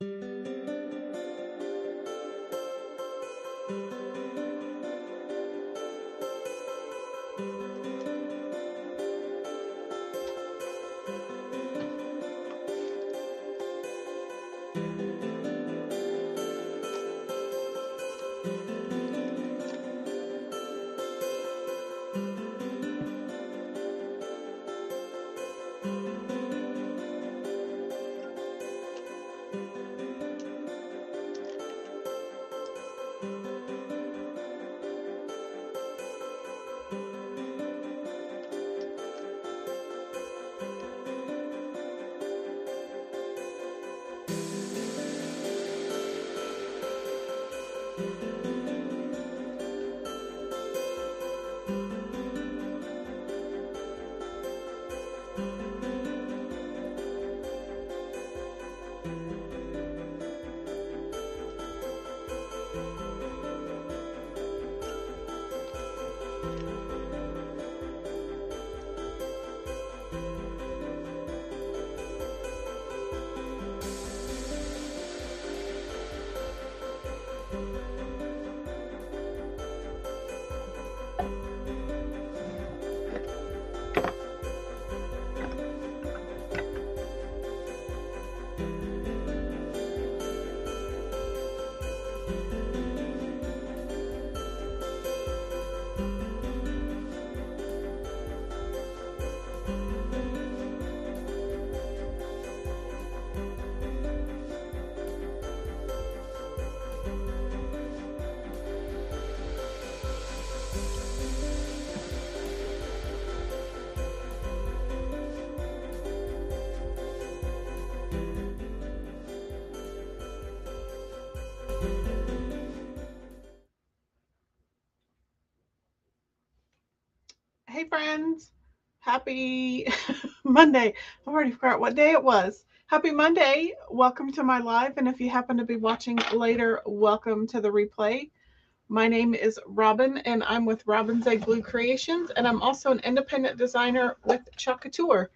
Hey friends, happy Monday. I already forgot what day it was. Happy Monday. Welcome to my live. And if you happen to be watching later, welcome to the replay. My name is Robin and I'm with Robin's Egg Glue Creations. And I'm also an independent designer with Couture.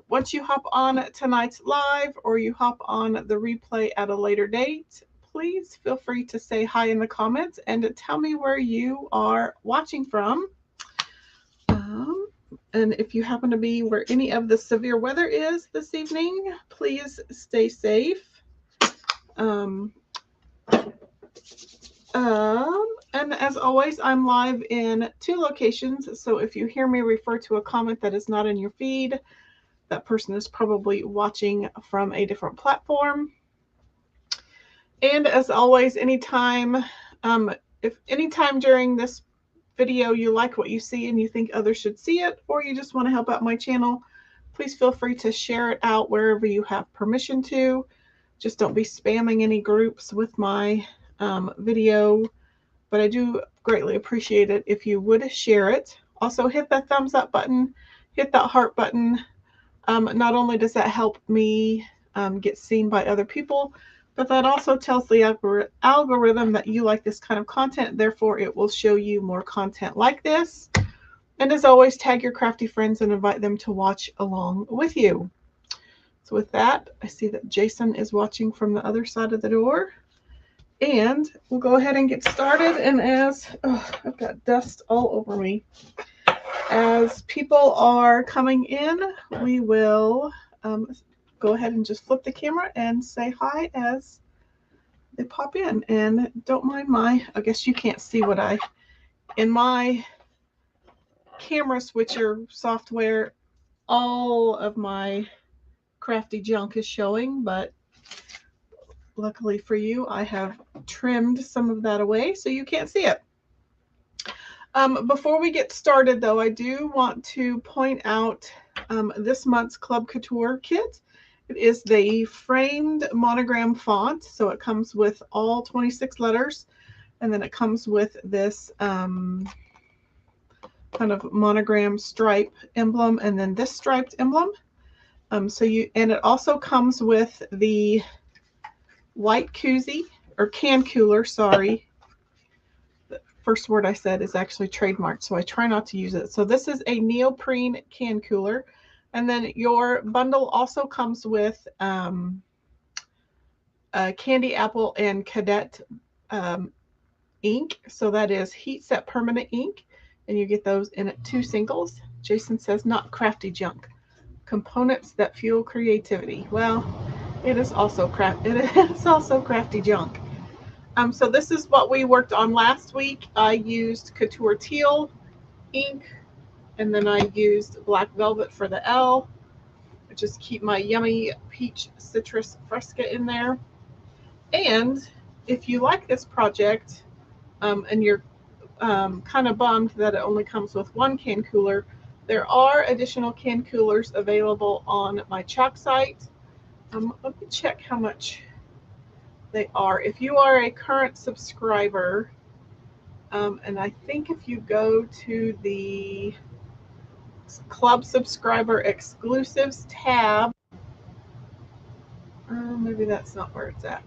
Once you hop on tonight's live or you hop on the replay at a later date, please feel free to say hi in the comments and tell me where you are watching from. And if you happen to be where any of the severe weather is this evening, please stay safe. And as always, I'm live in 2 locations. So if you hear me refer to a comment that is not in your feed, that person is probably watching from a different platform. And as always, anytime during this video you like what you see and you think others should see it, or you just want to help out my channel, please feel free to share it out wherever you have permission to. Just don't be spamming any groups with my video, but I do greatly appreciate it if you would share it. Also hit that thumbs up button, hit that heart button. Not only does that help me get seen by other people, but that also tells the algorithm that you like this kind of content. Therefore, it will show you more content like this. And as always, tag your crafty friends and invite them to watch along with you. So with that, I see that Jason is watching from the other side of the door. And we'll go ahead and get started. And I've got dust all over me. As people are coming in, we will go ahead and just flip the camera and say hi as they pop in. And don't mind I guess you can't see what in my camera switcher software, all of my crafty junk is showing, but luckily for you, I have trimmed some of that away so you can't see it. Before we get started though, I do want to point out this month's Club Couture kit. It is the framed monogram font, so it comes with all 26 letters, and then it comes with this kind of monogram stripe emblem, and then this striped emblem. And it also comes with the white koozie, or can cooler, sorry. The first word I said is actually trademarked, so I try not to use it. So this is a neoprene can cooler. And then your bundle also comes with a Candy Apple and Cadet ink. So that is heat set permanent ink, and you get those in 2 singles. Jason says not crafty junk. Components that fuel creativity. Well, it is also crafty junk. So this is what we worked on last week. I used Couture Teal ink, and then I used Black Velvet for the L. I just keep my yummy peach citrus fresca in there. And if you like this project, and you're kind of bummed that it only comes with 1 can cooler, there are additional can coolers available on my chalk site. Let me check how much they are. If you are a current subscriber, and I think if you go to the Club Subscriber Exclusives tab, maybe that's not where it's at.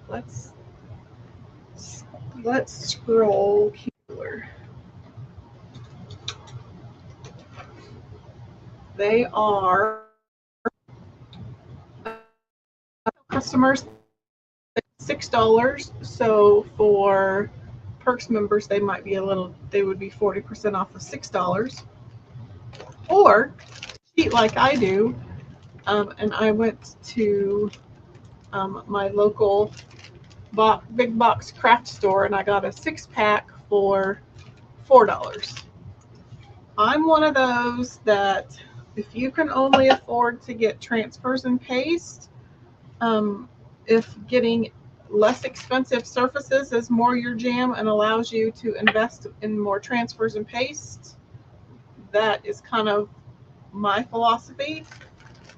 Let's scroll cooler. They are customers $6. So for Perks members, they would be 40% off of $6. Or cheat like I do, and I went to my local big box craft store, and I got a 6-pack for $4. I'm one of those that if you can only afford to get transfers and paste, if getting less expensive surfaces is more your jam and allows you to invest in more transfers and paste, that is kind of my philosophy.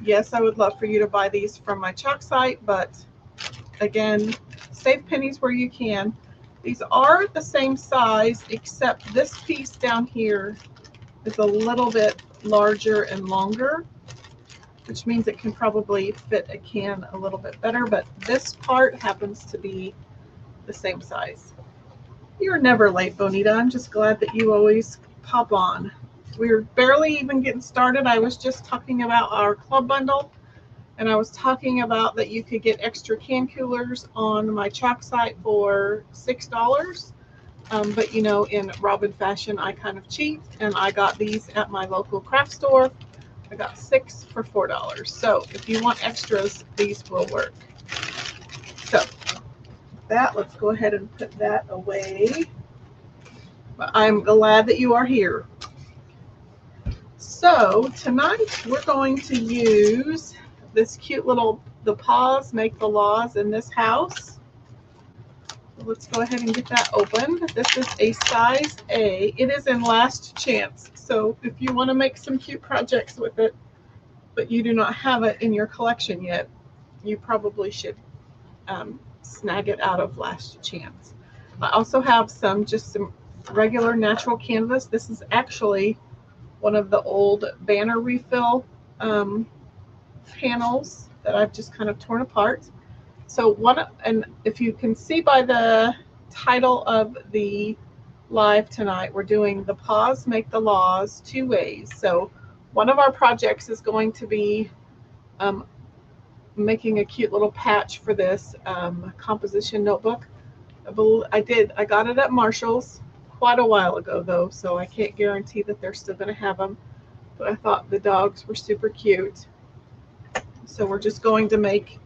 Yes, I would love for you to buy these from my chalk site, but again, save pennies where you can. These are the same size, except this piece down here is a little bit larger and longer, which means it can probably fit a can a little bit better, but this part happens to be the same size. You're never late, Bonita. I'm just glad that you always pop on. We're barely even getting started. I was just talking about our club bundle, and I was talking about that you could get extra can coolers on my chalk site for $6. But you know, in Robin fashion, I kind of cheat, and I got these at my local craft store. I got 6 for $4. So if you want extras, these will work. So let's go ahead and put that away. But I'm glad that you are here. So tonight we're going to use this cute little, the Paws Make the Laws in this house. Let's go ahead and get that opened. This is a size A. It is in last chance. So if you want to make some cute projects with it, but you do not have it in your collection yet, you probably should snag it out of last chance. I also have some regular natural canvas. This is actually one of the old banner refill panels that I've just kind of torn apart. So and if you can see by the title of the live tonight, we're doing the Paws Make the Laws 2 ways. So one of our projects is going to be making a cute little patch for this composition notebook. I got it at Marshall's quite a while ago though, so I can't guarantee that they're still going to have them, but I thought the dogs were super cute. So we're just going to make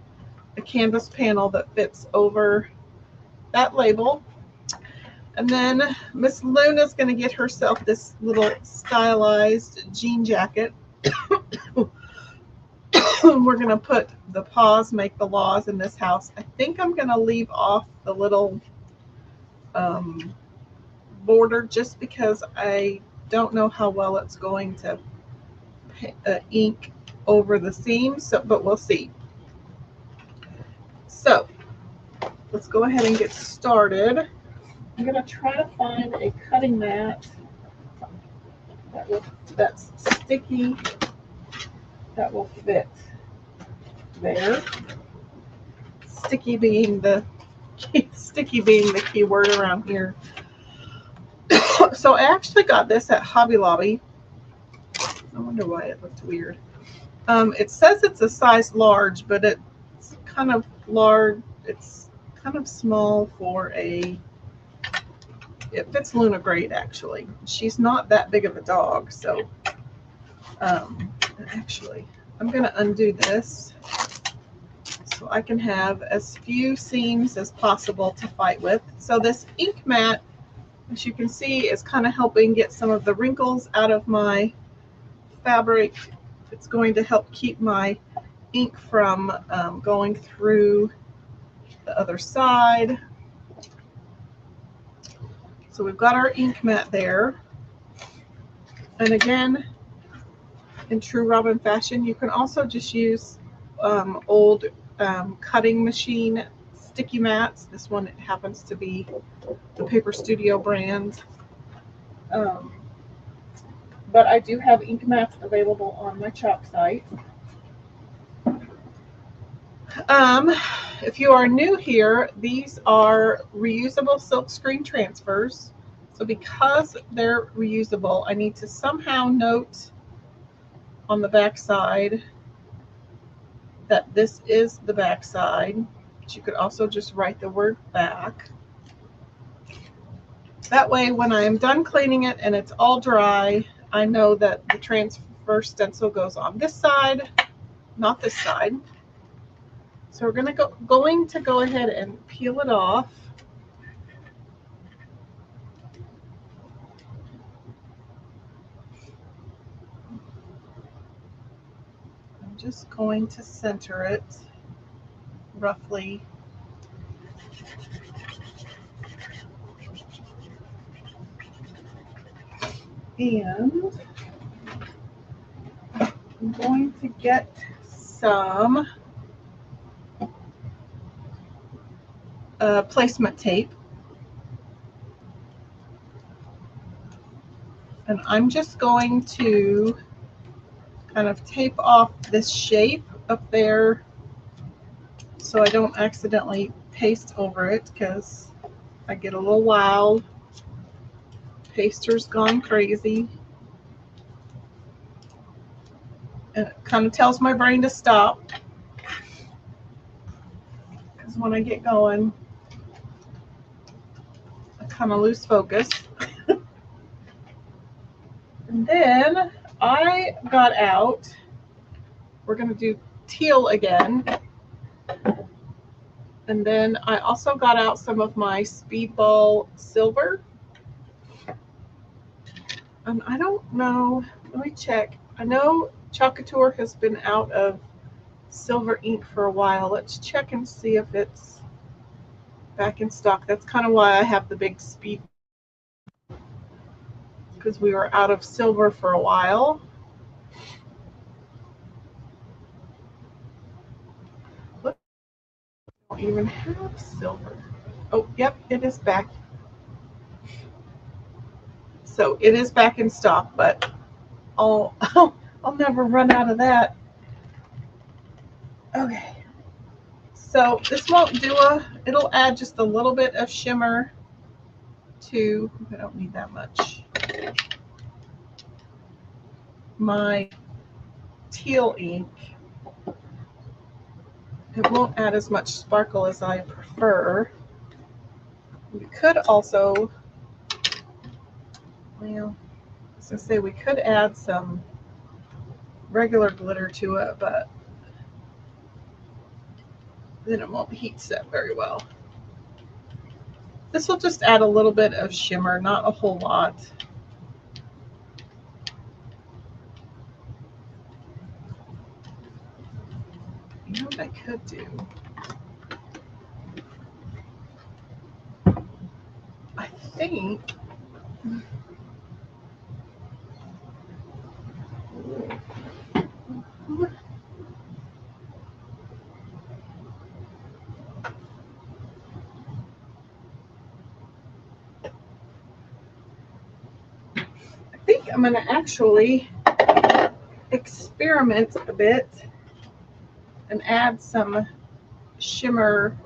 a canvas panel that fits over that label. And then Miss Luna's going to get herself this little stylized jean jacket. We're going to put the Paws Make the Laws in this house. I think I'm going to leave off the little border just because I don't know how well it's going to ink over the seams, but we'll see. So let's go ahead and get started. I'm going to try to find a cutting mat that's sticky, that will fit there. Sticky being the key word around here. So I actually got this at Hobby Lobby. I wonder why it looked weird. It says it's a size large, but kind of large. It's kind of small for a, it fits Luna great actually. She's not that big of a dog, so actually I'm going to undo this so I can have as few seams as possible to fight with. So this ink mat, as you can see, is kind of helping get some of the wrinkles out of my fabric. It's going to help keep my ink from going through the other side. So we've got our ink mat there. And again, in true Robin fashion, you can also just use old cutting machine sticky mats. This one happens to be the Paper Studio brand. But I do have ink mats available on my shop site. If you are new here, these are reusable silkscreen transfers. So because they're reusable, I need to somehow note on the back side that this is the back side. But you could also just write the word back. That way, when I am done cleaning it and it's all dry, I know that the transfer stencil goes on this side, not this side. So we're going to go ahead and peel it off. I'm just going to center it roughly. And I'm going to get some placement tape. And I'm just going to kind of tape off this shape up there so I don't accidentally paste over it, because I get a little wild. Paster's gone crazy. And it kind of tells my brain to stop, because when I get going, I kind of lose focus. And then I got out, we're going to do teal again. And then I also got out some of my Speedball silver. And I don't know, let me check. I know Couture has been out of silver ink for a while. Let's check and see if it's back in stock. That's kind of why I have the big speed, because we were out of silver for a while. Look, I don't even have silver. Oh, yep, it is back. So it is back in stock, but I'll never run out of that. Okay. So this won't do it'll add just a little bit of shimmer to, I don't need that much, my teal ink. It won't add as much sparkle as I prefer. We could also, well, I was going to say we could add some regular glitter to it, but then it won't heat set very well. This will just add a little bit of shimmer, not a whole lot. You know what I could do? I think I'm going to actually experiment a bit and add some shimmer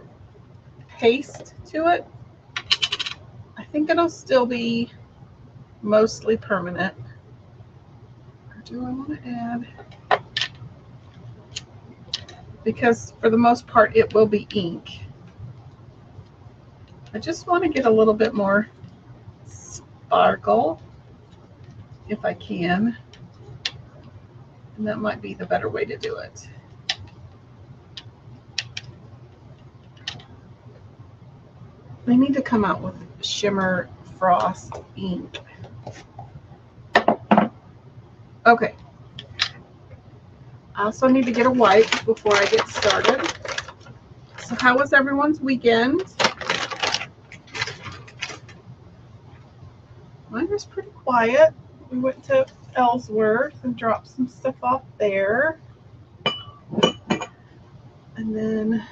paste to it. I think it'll still be mostly permanent. Or do I want to add? because for the most part it will be ink. I just want to get a little bit more sparkle if I can, and that might be the better way to do it. They need to come out with shimmer frost ink. Okay. I also need to get a wipe before I get started. So how was everyone's weekend? Mine was pretty quiet. We went to Ellsworth and dropped some stuff off there. And then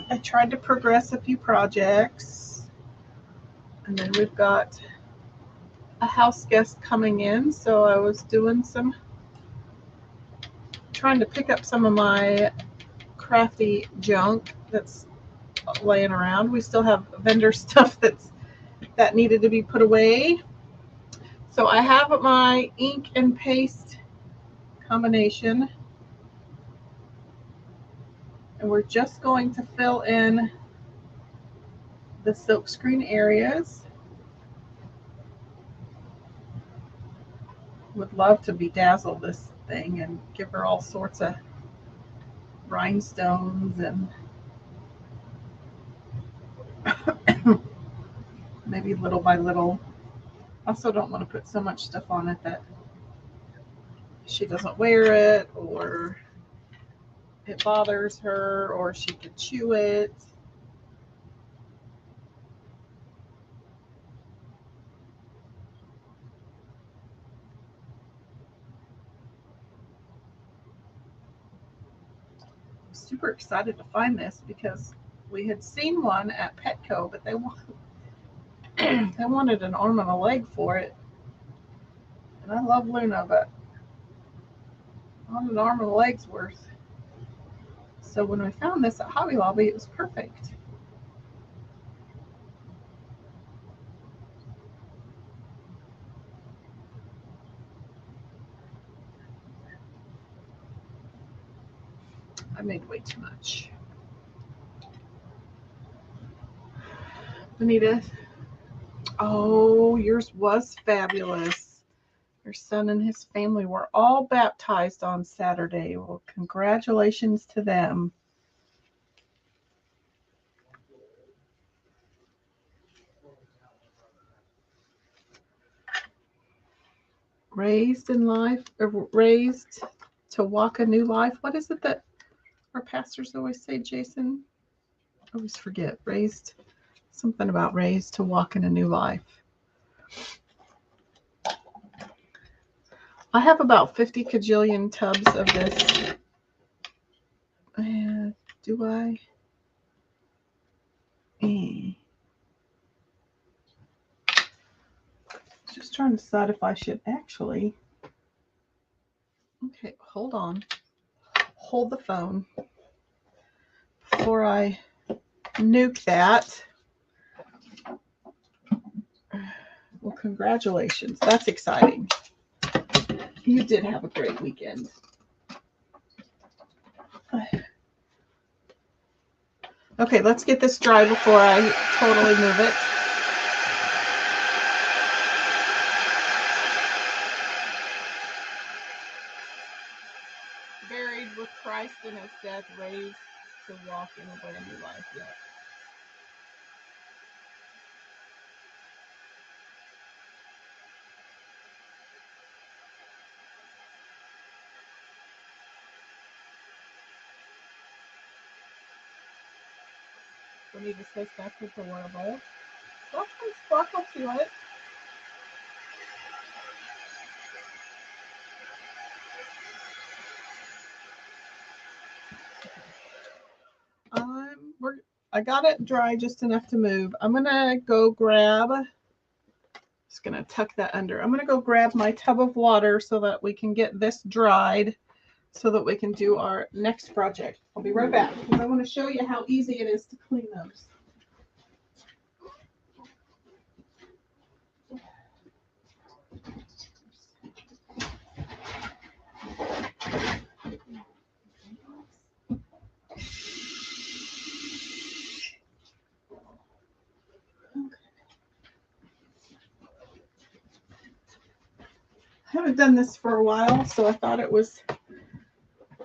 I tried to progress a few projects. And then we've got a house guest coming in, so I was doing trying to pick up some of my crafty junk that's laying around. We still have vendor stuff that needed to be put away. So I have my ink and paste combination, and we're just going to fill in the silkscreen areas. Would love to bedazzle this thing and give her all sorts of rhinestones and maybe little by little. Also don't want to put so much stuff on it that she doesn't wear it, or it bothers her, or she could chew it. I'm super excited to find this because we had seen one at Petco, but they wanted an arm and a leg for it. And I love Luna, but not an arm and a leg's worth. So when we found this at Hobby Lobby, it was perfect. I made way too much. Anita, oh, yours was fabulous. Your son and his family were all baptized on Saturday. Well, congratulations to them. Raised in life, or raised to walk a new life. What is it that our pastors always say, Jason? I always forget. Raised, something about raised to walk in a new life. I have about 50 kajillion tubs of this. Do I? Just trying to decide if I should actually. Okay, hold on. Hold the phone before I nuke that. Well, congratulations. That's exciting. You did have a great weekend. Okay, let's get this dry before I totally move it. Buried with Christ in his death, raised to walk in a brand new life. Yeah. Bonita says that's adorable. Got some sparkle to it. I got it dry just enough to move. I'm gonna go grab. Just gonna tuck that under. I'm gonna go grab my tub of water so that we can get this dried, so that we can do our next project. I'll be right back because I want to show you how easy it is to clean those. haven't done this for a while, so I thought it was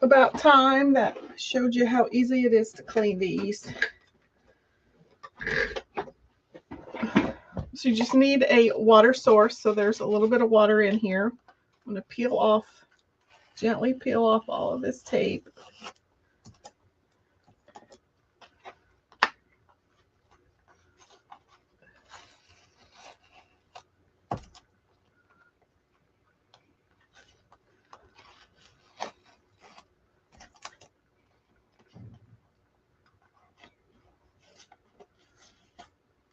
about time that I showed you how easy it is to clean these. So you just need a water source. So there's a little bit of water in here. I'm going to peel off, gently peel off all of this tape.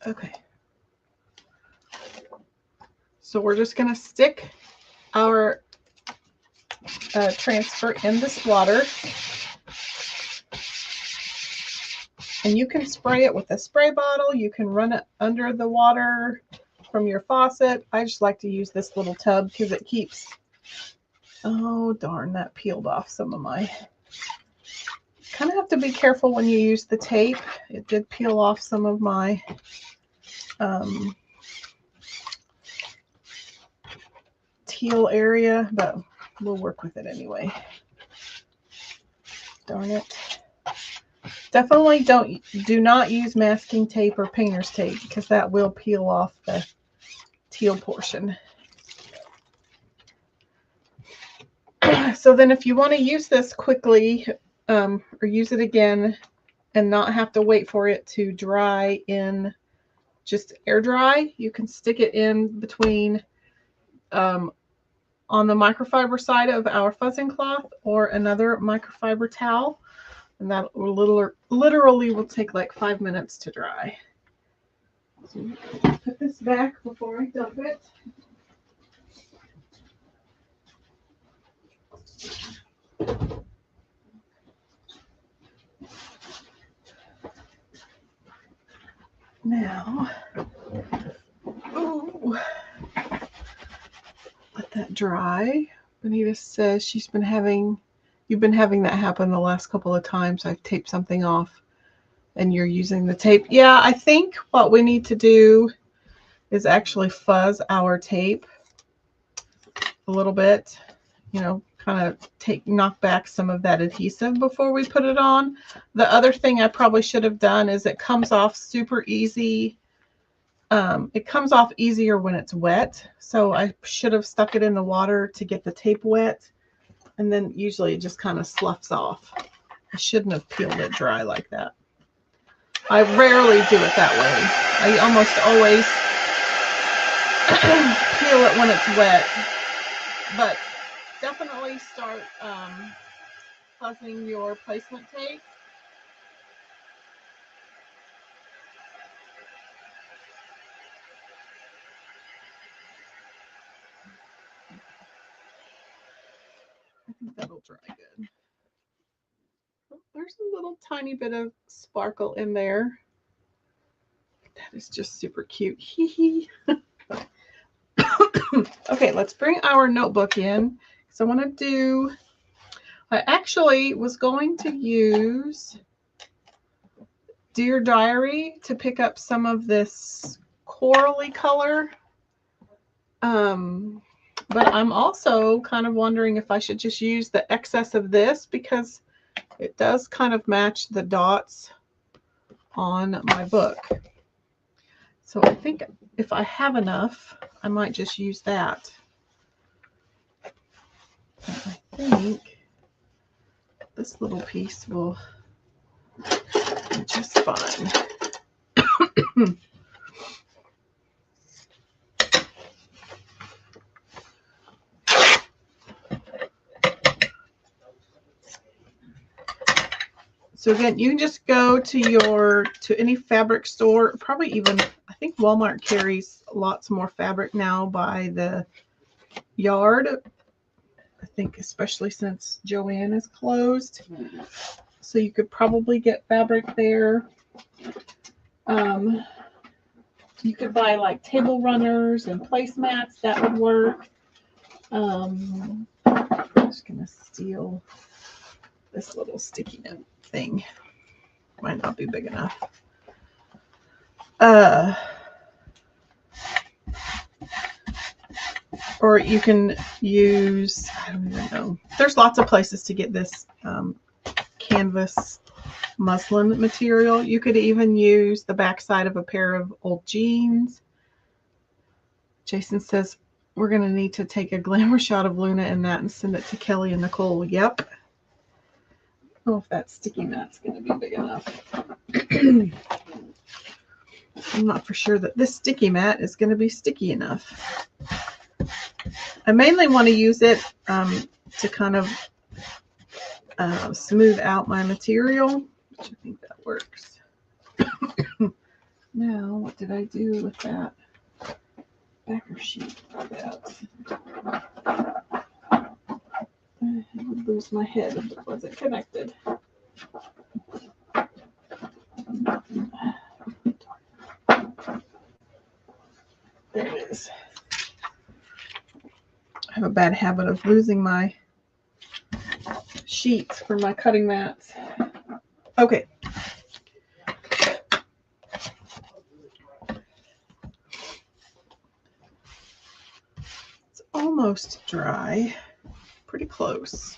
Okay. So we're just going to stick our transfer in this water. And you can spray it with a spray bottle. You can run it under the water from your faucet. I just like to use this little tub because it keeps, oh darn, that peeled off some of my, kind of have to be careful when you use the tape. It did peel off some of my teal area, but we'll work with it anyway. Darn it. Definitely do not use masking tape or painter's tape because that will peel off the teal portion. So then if you want to use this quickly or use it again and not have to wait for it to dry in just air dry, you can stick it in between on the microfiber side of our fuzzing cloth or another microfiber towel. And that will literally will take like 5 minutes to dry. So put this back before I dump it. Now, oh, let that dry. Benita says you've been having that happen the last couple of times. I've taped something off and you're using the tape. Yeah, I think what we need to do is actually fuzz our tape a little bit, you know, kind of knock back some of that adhesive before we put it on. The other thing I probably should have done is it comes off super easy. It comes off easier when it's wet. So I should have stuck it in the water to get the tape wet. And then usually it just kind of sloughs off. I shouldn't have peeled it dry like that. I rarely do it that way. I almost always peel it when it's wet. But definitely start fuzzing your placement tape. I think that'll dry good. Oh, there's a little tiny bit of sparkle in there. That is just super cute. Hee hee. Okay, let's bring our notebook in. So I want to do, I actually was going to use Dear Diary to pick up some of this corally color. But I'm also kind of wondering if I should just use the excess of this because it does kind of match the dots on my book. So I think if I have enough, I might just use that. I think this little piece will be just fine. So again, you can just go to any fabric store, probably even, I think Walmart carries lots more fabric now by the yard. I think especially since Joann is closed. So you could probably get fabric there. You could buy like table runners and placemats, that would work. I'm just gonna steal this little sticky note thing. Might not be big enough. Or you can use, I don't even know. There's lots of places to get this canvas muslin material. You could even use the backside of a pair of old jeans. Jason says, we're going to need to take a glamour shot of Luna in that and send it to Kelly and Nicole. Yep. I don't know if that sticky mat's going to be big enough. I'm not for sure that this sticky mat is going to be sticky enough. I mainly want to use it to kind of smooth out my material, which I think that works. Now, what did I do with that backer sheet? I would lose my head if it wasn't connected. There it is. I have a bad habit of losing my sheets for my cutting mats. Okay. It's almost dry. Pretty close.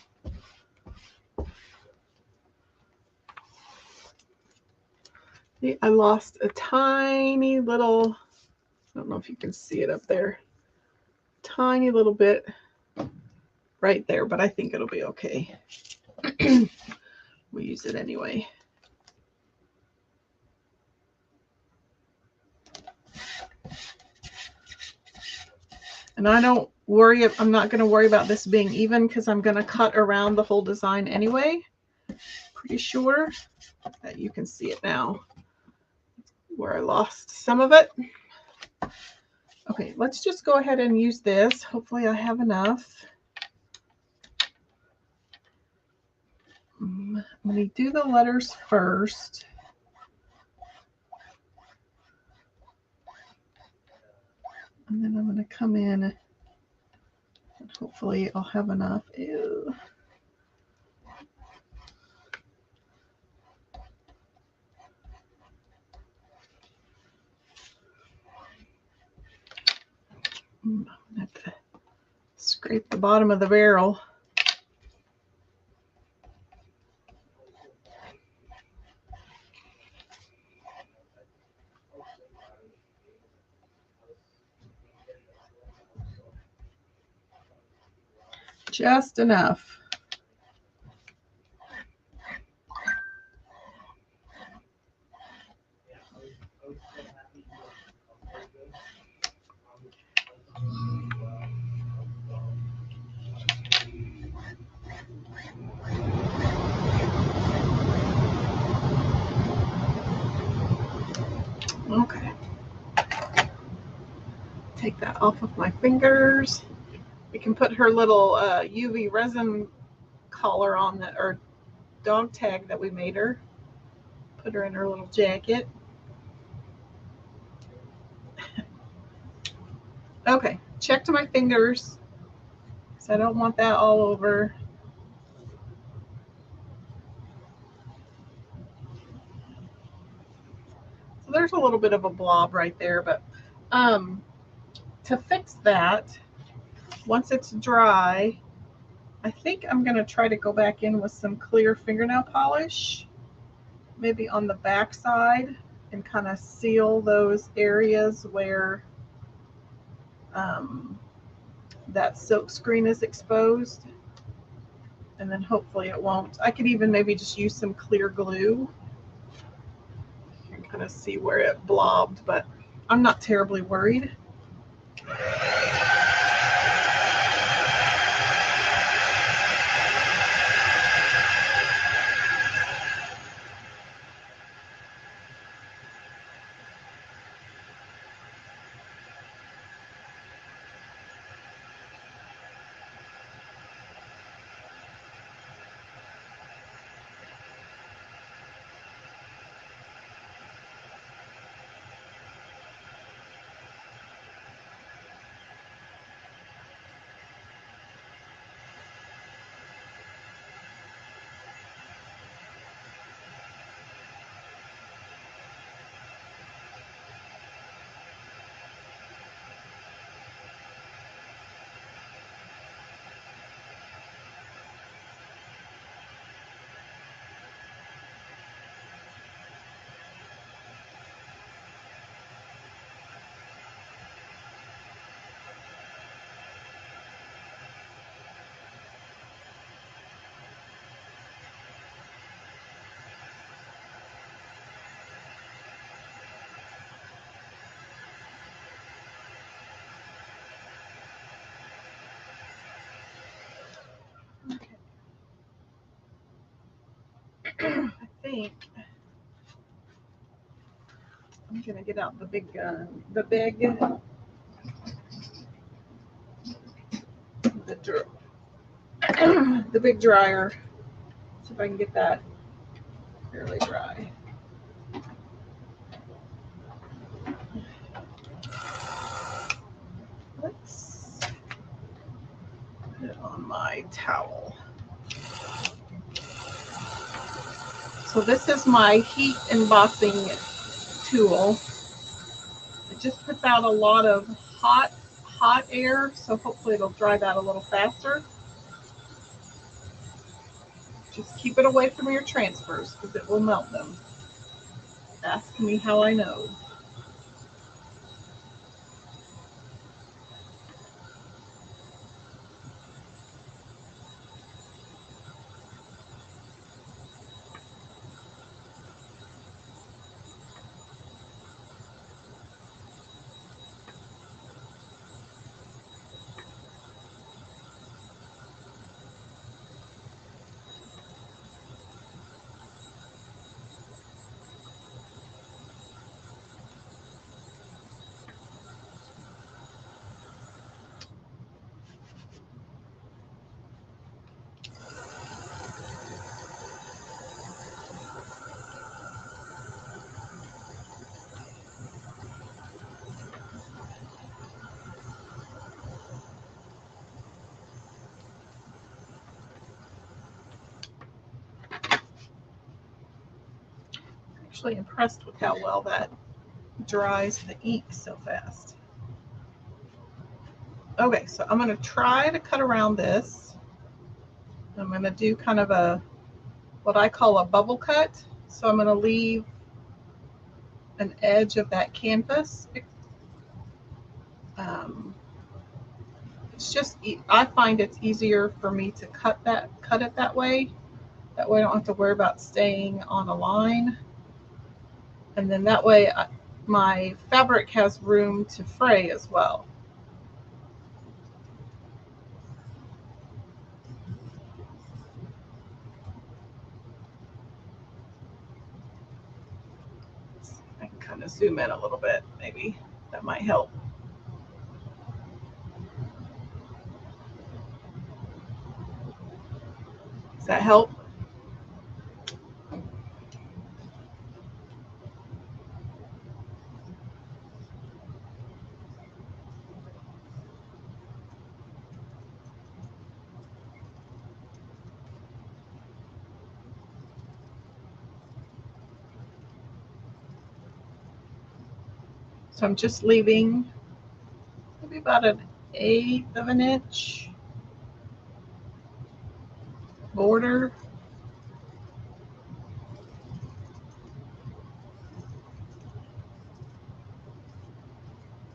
See, I lost a tiny little, I don't know if you can see it up there, tiny little bit right there, but I think it'll be okay. We'll use it anyway. And I don't worry, I'm not going to worry about this being even because I'm going to cut around the whole design anyway. Pretty sure that you can see it now where I lost some of it. Okay, let's just go ahead and use this. Hopefully I have enough. I'm going to do the letters first. And then I'm going to come in and hopefully I'll have enough. Ew. I'm going to have to scrape the bottom of the barrel. Just enough. Okay. Take that off of my fingers. We can put her little UV resin collar on the, or dog tag that we made her. Put her in her little jacket. Okay, check to my fingers because I don't want that all over. So there's a little bit of a blob right there, but to fix that, once it's dry, I think I'm going to try to go back in with some clear fingernail polish, maybe on the back side, and kind of seal those areas where that silk screen is exposed. And then hopefully it won't. I could even maybe just use some clear glue. You can kind of see where it blobbed, but I'm not terribly worried. think I'm going to get out the big gun, the big dryer. See if I can get that fairly dry. Let's put it on my towel. So this is my heat embossing tool. It just puts out a lot of hot air, so hopefully it'll dry that a little faster. Just keep it away from your transfers because it will melt them. Ask me how I know. Actually impressed with how well that dries the ink so fast. Okay, so I'm going to try to cut around this. I'm going to do kind of a what I call a bubble cut. So I'm going to leave an edge of that canvas. It's just, I find it's easier for me to cut it that way. That way I don't have to worry about staying on a line. And then that way my fabric has room to fray as well. I can kind of zoom in a little bit, maybe that might help. Does that help? So I'm just leaving maybe about 1/8 of an inch border.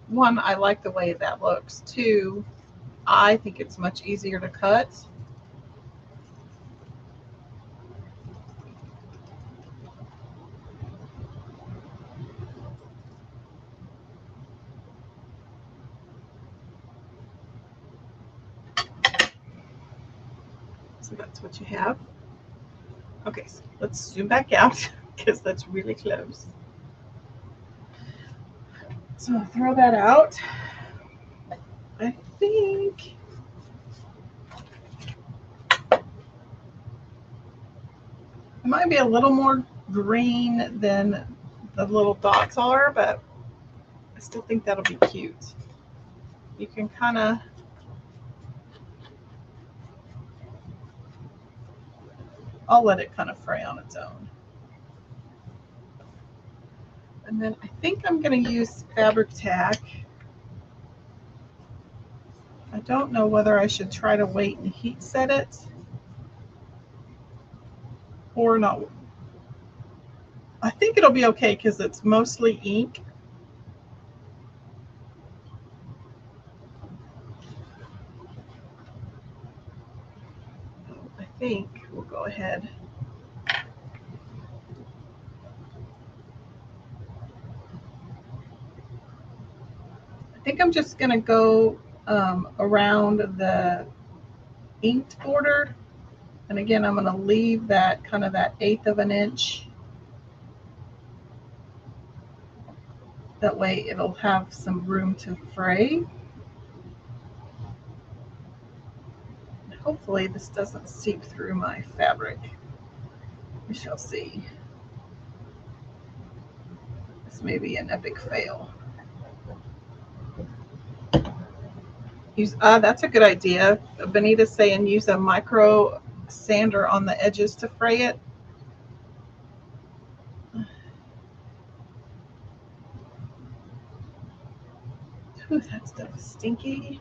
One, I like the way that looks. Two, I think it's much easier to cut. So that's what you have. Okay, so let's zoom back out because that's really close. So I'll throw that out. I think it might be a little more green than the little dots are, but I still think that'll be cute. You can kind of I'll let it kind of fray on its own. And then I think I'm going to use fabric tack. I don't know whether I should try to wait and heat set it or not. I think it'll be okay because it's mostly ink. I think we'll go ahead. I think I'm just going to go around the inked border And again, I'm going to leave that kind of that 1/8 of an inch. That way it'll have some room to fray. Hopefully this doesn't seep through my fabric. We shall see. This may be an epic fail. That's a good idea. Benita's saying use a micro sander on the edges to fray it. Ooh, that stuff is stinky.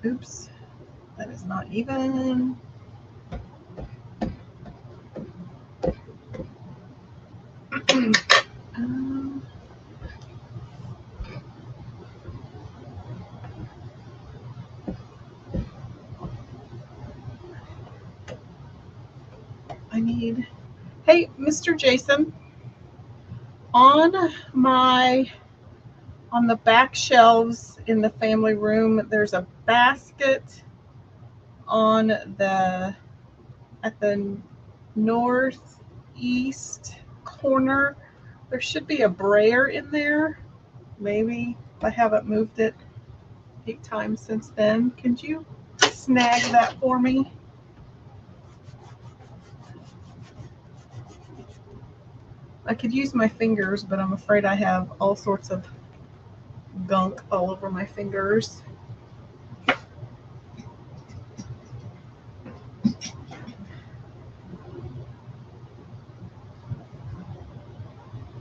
Oops, that is not even. I need, hey, Mr. Jason, on the back shelves in the family room, there's a basket at the northeast corner. There should be a brayer in there. Maybe if I haven't moved it 8 times since then. Could you snag that for me? I could use my fingers, but I'm afraid I have all sorts of gunk all over my fingers.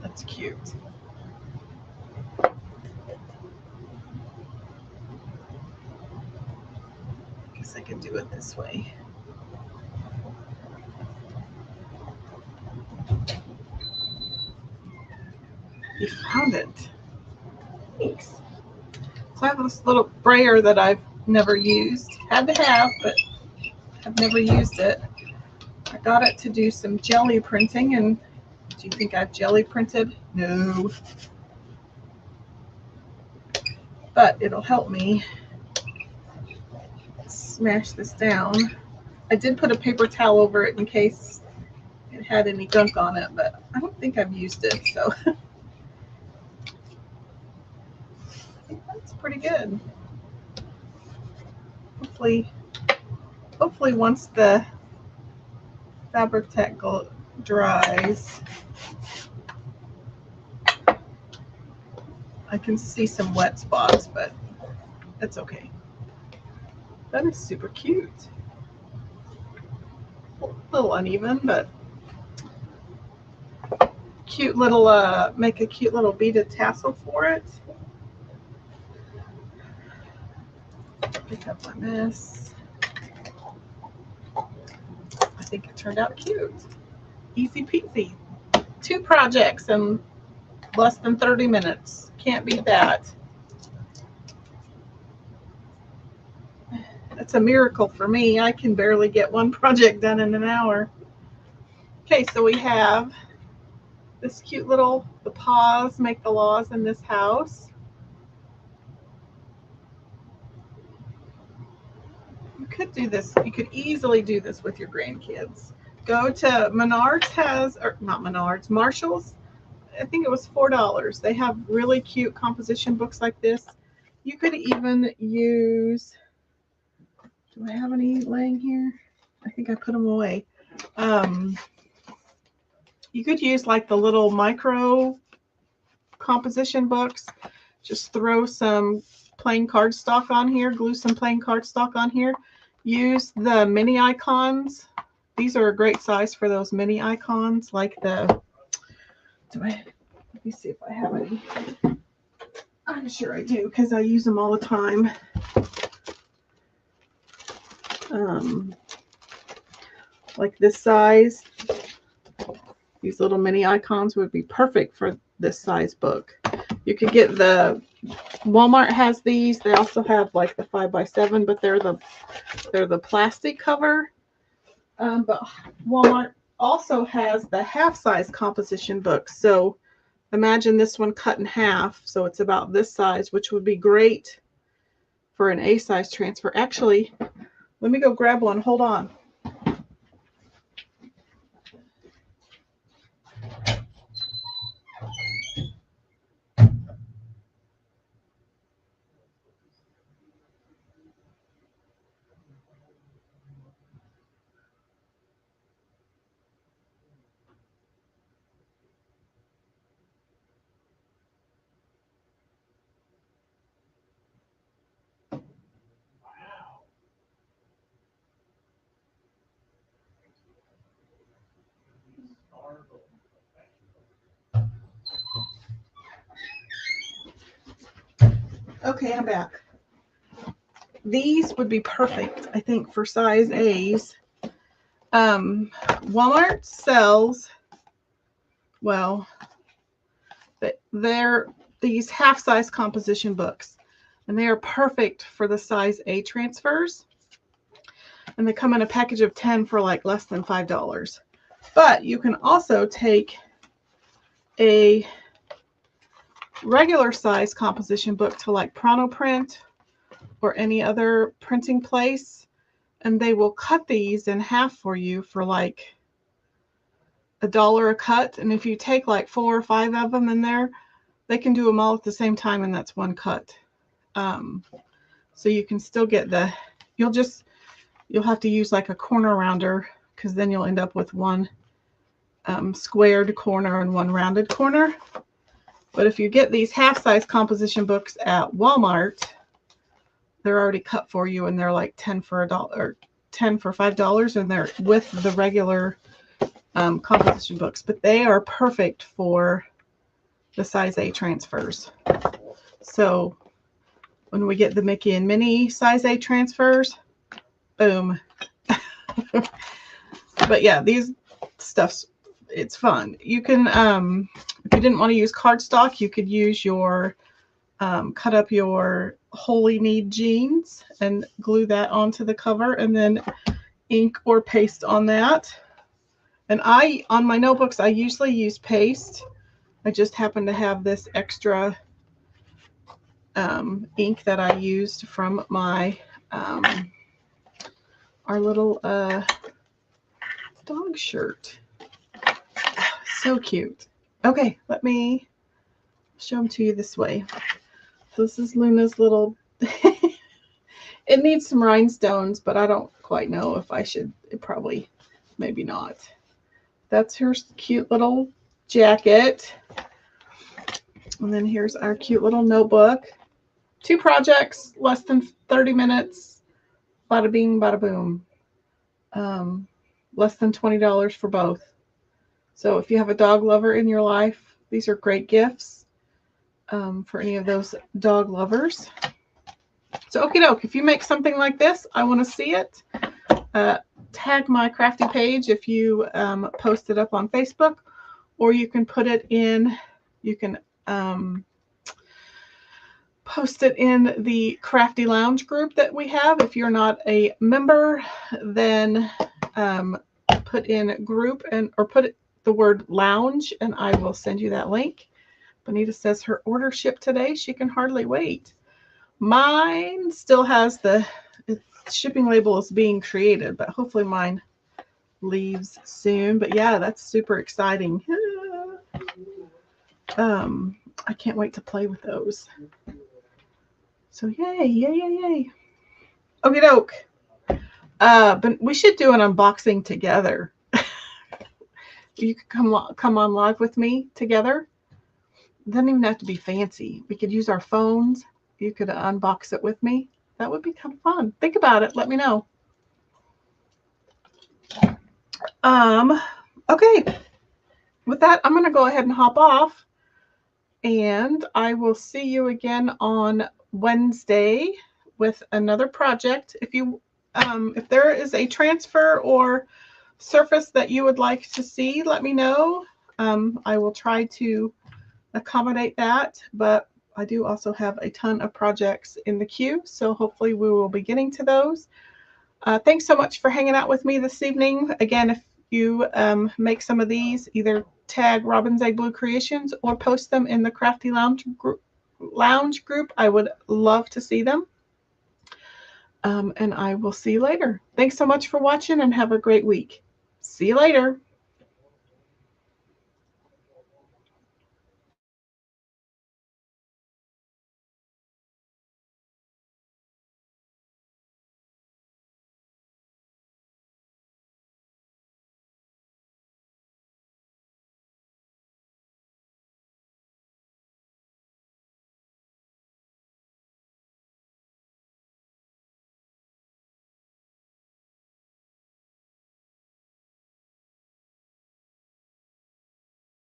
That's cute. I guess I could do it this way. You found it. Thanks. So I have this little brayer that I've never used. Had to have, but I've never used it. I got it to do some jelly printing, and do you think I've jelly printed? No. But it'll help me smash this down. I did put a paper towel over it in case it had any gunk on it, but I don't think I've used it, so I think that's pretty good. Hopefully once the fabric tech dries, I can see some wet spots, but that's okay. That is super cute. A little uneven, but cute little, make a cute little beaded tassel for it. Pick up my mess. I think it turned out cute. Easy peasy. 2 projects in less than 30 minutes. Can't beat that. That's a miracle for me. I can barely get 1 project done in an hour. Okay, so we have this cute little, the Paws make the laws in this house. You could do this. You could easily do this with your grandkids. Go to Menards or not Menards, Marshall's. I think it was $4. They have really cute composition books like this. You could even use, do I have any laying here? I think I put them away. You could use like the little micro composition books. Just throw some plain cardstock on here, glue some plain cardstock on here. Use the mini icons. These are a great size for those mini icons, like the, let me see if I have any. I'm sure I do because I use them all the time. Like this size, these little mini icons would be perfect for this size book. You could get Walmart has these. They also have like the 5x7, but they're the plastic cover. But Walmart also has the half-size composition books. So imagine this one cut in half. So it's about this size, which would be great for an A-size transfer. Actually, Let me go grab one. Hold on. Okay, I'm back. These would be perfect, I think, for size A's. Walmart sells, well, they're these half-size composition books, and they are perfect for the size A transfers. And they come in a package of 10 for like less than $5. But you can also take a regular size composition book to like Pronto Print or any other printing place, and they will cut these in half for you for like $1 a cut. And if you take like 4 or 5 of them in there, they can do them all at the same time, and that's one cut. So you can still get the, you'll have to use like a corner rounder, because then you'll end up with one squared corner and one rounded corner. But if you get these half-size composition books at Walmart, they're already cut for you, and they're like 10 for $1 or 10 for $5, and they're with the regular composition books. But they are perfect for the size A transfers. So when we get the Mickey and Minnie size A transfers, boom. But yeah, these stuffs, it's fun. You can, if you didn't want to use cardstock, you could use your, cut up your Holy Need jeans and glue that onto the cover, and then ink or paste on that. And on my notebooks, I usually use paste. I just happen to have this extra ink that I used from my, our little dog shirt. So cute. Okay, let me show them to you this way. So this is Luna's little, it needs some rhinestones, but I don't quite know if I should, probably, maybe not. That's her cute little jacket. And then here's our cute little notebook. 2 projects, less than 30 minutes. Bada bing, bada boom. Less than $20 for both. So if you have a dog lover in your life, these are great gifts for any of those dog lovers. So okie doke, if you make something like this, I want to see it. Tag my crafty page if you post it up on Facebook, or you can put it in, you can post it in the Crafty Lounge group that we have. If you're not a member, then put in group or put the word lounge, and I will send you that link. Bonita says her order shipped today. She can hardly wait. Mine still has the shipping label is being created, but hopefully mine leaves soon. But yeah, that's super exciting. I can't wait to play with those. So yay, yay, yay, yay. Okie doke. But we should do an unboxing together. You could come on live with me together. It doesn't even have to be fancy. We could use our phones. You could unbox it with me. That would be kind of fun. Think about it. Let me know. Okay. With that, I'm going to go ahead and hop off. And I will see you again on Wednesday with another project. If there is a transfer or surface that you would like to see, let me know. I will try to accommodate that, but I do also have a ton of projects in the queue, so hopefully we will be getting to those. Thanks so much for hanging out with me this evening. Again, if you make some of these, either tag Robin's Egg Blue Creations or post them in the Crafty Lounge group. I would love to see them. And I will see you later. Thanks so much for watching and have a great week. See you later.